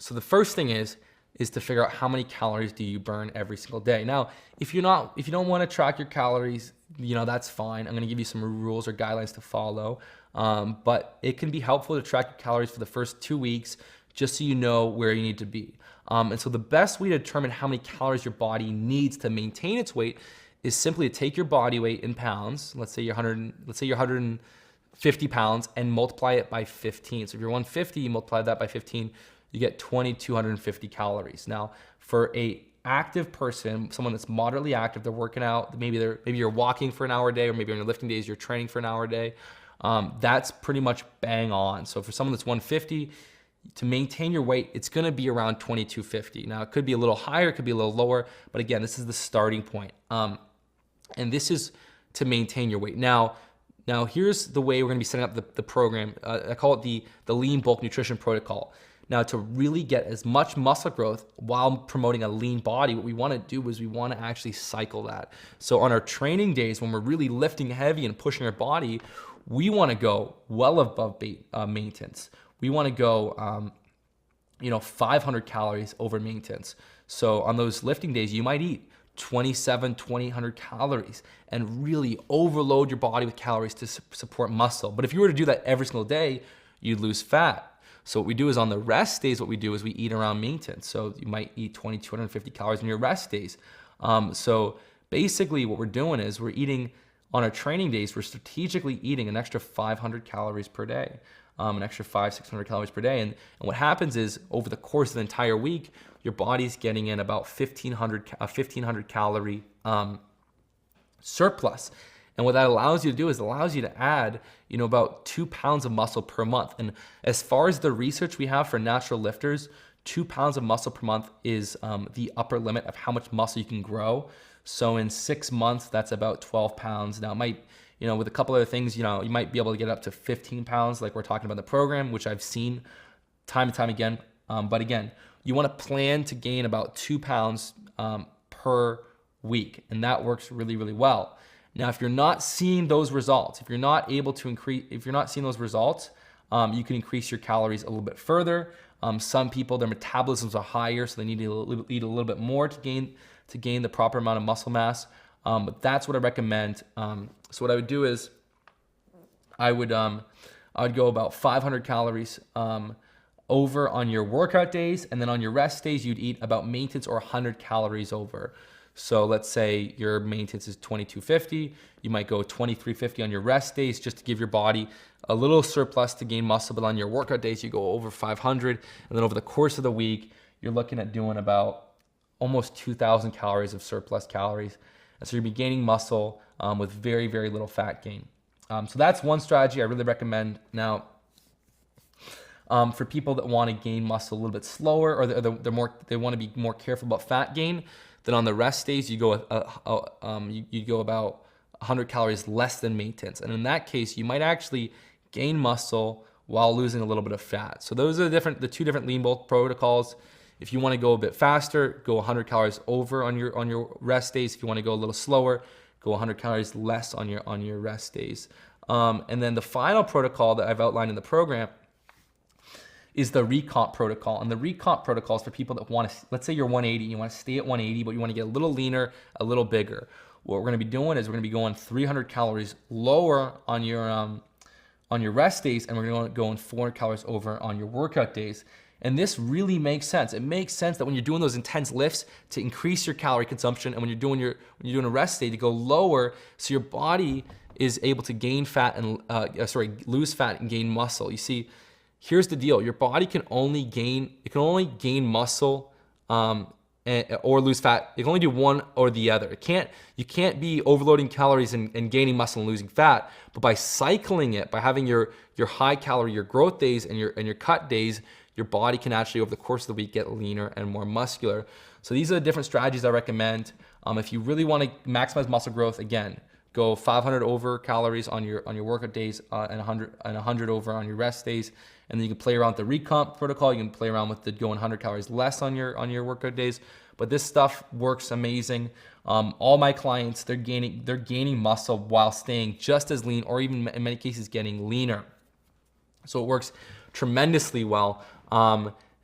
So the first thing is to figure out how many calories do you burn every single day. Now, if you don't want to track your calories, that's fine. I'm going to give you some rules or guidelines to follow. But it can be helpful to track your calories for the first 2 weeks, just so you know where you need to be. And so the best way to determine how many calories your body needs to maintain its weight is simply to take your body weight in pounds. Let's say you're 150 pounds, and multiply it by 15. So if you're 150, you multiply that by 15, you get 2,250 calories. Now, for a active person, someone that's moderately active, they're working out, maybe you're walking for an hour a day, or maybe on your lifting days, you're training for an hour a day. That's pretty much bang on. So for someone that's 150, to maintain your weight, it's gonna be around 2,250. Now, it could be a little higher, it could be a little lower, but again, this is the starting point. And this is to maintain your weight. Now here's the way we're gonna be setting up the program. I call it the lean bulk nutrition protocol. Now, to really get as much muscle growth while promoting a lean body, what we wanna do is we wanna actually cycle that. So on our training days, when we're really lifting heavy and pushing our body, we wanna go well above maintenance. We wanna go 500 calories over maintenance. So on those lifting days, you might eat 2,800 calories and really overload your body with calories to support muscle. But if you were to do that every single day, you'd lose fat. So what we do is on the rest days, we eat around maintenance. So you might eat 2,250 calories on your rest days. So basically what we're doing is we're eating on our training days, we're strategically eating an extra 500 calories per day, an extra 500-600 calories per day. And what happens is over the course of the entire week, your body's getting in about 1,500 calorie surplus. And what that allows you to do is allows you to add, about 2 pounds of muscle per month. And as far as the research we have for natural lifters, 2 pounds of muscle per month is the upper limit of how much muscle you can grow. So in 6 months, that's about 12 pounds. Now it might, with a couple other things, you might be able to get up to 15 pounds like we're talking about in the program, which I've seen time and time again. But again, you want to plan to gain about 2 pounds per week. And that works really, really well. Now, if you're not seeing those results, if you're not seeing those results, you can increase your calories a little bit further. Some people, their metabolisms are higher, so they need to eat a little bit more to gain the proper amount of muscle mass. But that's what I recommend. So what I would do is I would go about 500 calories over on your workout days, and then on your rest days, you'd eat about maintenance or 100 calories over. So let's say your maintenance is 2,250, you might go 2,350 on your rest days just to give your body a little surplus to gain muscle, but on your workout days, you go over 500, and then over the course of the week, you're looking at doing about almost 2,000 calories of surplus calories. And so you'll be gaining muscle with very, very little fat gain. So that's one strategy I really recommend. Now, for people that want to gain muscle a little bit slower, or they want to be more careful about fat gain, then on the rest days you go you go about 100 calories less than maintenance, and in that case you might actually gain muscle while losing a little bit of fat. So those are the two different lean bulk protocols. If you want to go a bit faster, go 100 calories over on your rest days. If you want to go a little slower, go 100 calories less on your rest days. And then the final protocol that I've outlined in the program is the recomp protocol. And the recomp protocol is for people that want to, let's say you're 180, you want to stay at 180, but you want to get a little leaner, a little bigger. What we're going to be doing is we're going to be going 300 calories lower on your rest days, and we're going to go 400 calories over on your workout days. And this really makes sense. It makes sense that when you're doing those intense lifts to increase your calorie consumption, and when you're doing a rest day to go lower, so your body is able to gain fat and lose fat and gain muscle. You see, here's the deal: your body can only gain muscle or lose fat. It can only do one or the other. You can't be overloading calories and gaining muscle and losing fat. But by cycling it, by having your high calorie, your growth days and your cut days, your body can actually over the course of the week get leaner and more muscular. So these are the different strategies I recommend. If you really want to maximize muscle growth, again, go 500 over calories on your workout days and 100 over on your rest days. And then you can play around with the recomp protocol. You can play around with going 100 calories less on your workout days. But this stuff works amazing. All my clients, they're gaining muscle while staying just as lean, or even in many cases getting leaner. So it works tremendously well.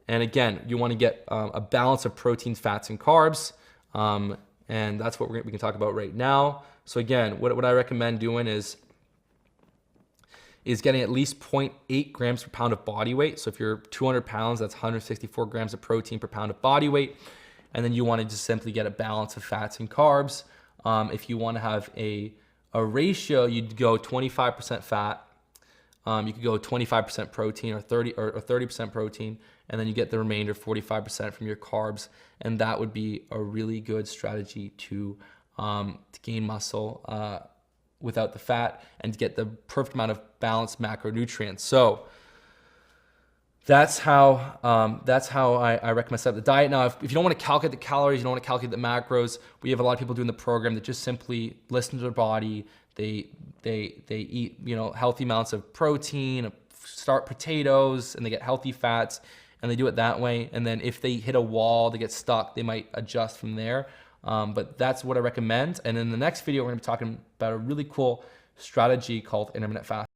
And again, you want to get a balance of proteins, fats, and carbs. And that's what we can talk about right now. So again, what I recommend doing is getting at least 0.8 grams per pound of body weight. So if you're 200 pounds, that's 164 grams of protein per pound of body weight. And then you want to just simply get a balance of fats and carbs. If you want to have a ratio, you'd go 25% fat. You could go 25% protein or 30% protein, and then you get the remainder 45% from your carbs. And that would be a really good strategy to gain muscle without the fat and to get the perfect amount of balanced macronutrients. So that's how I recommend set up the diet. Now, if you don't want to calculate the calories, you don't want to calculate the macros, we have a lot of people doing the program that just simply listen to their body. They eat healthy amounts of protein, start potatoes, and they get healthy fats, and they do it that way. And then if they hit a wall, they get stuck, they might adjust from there. But that's what I recommend. And in the next video, we're going to be talking about a really cool strategy called intermittent fasting.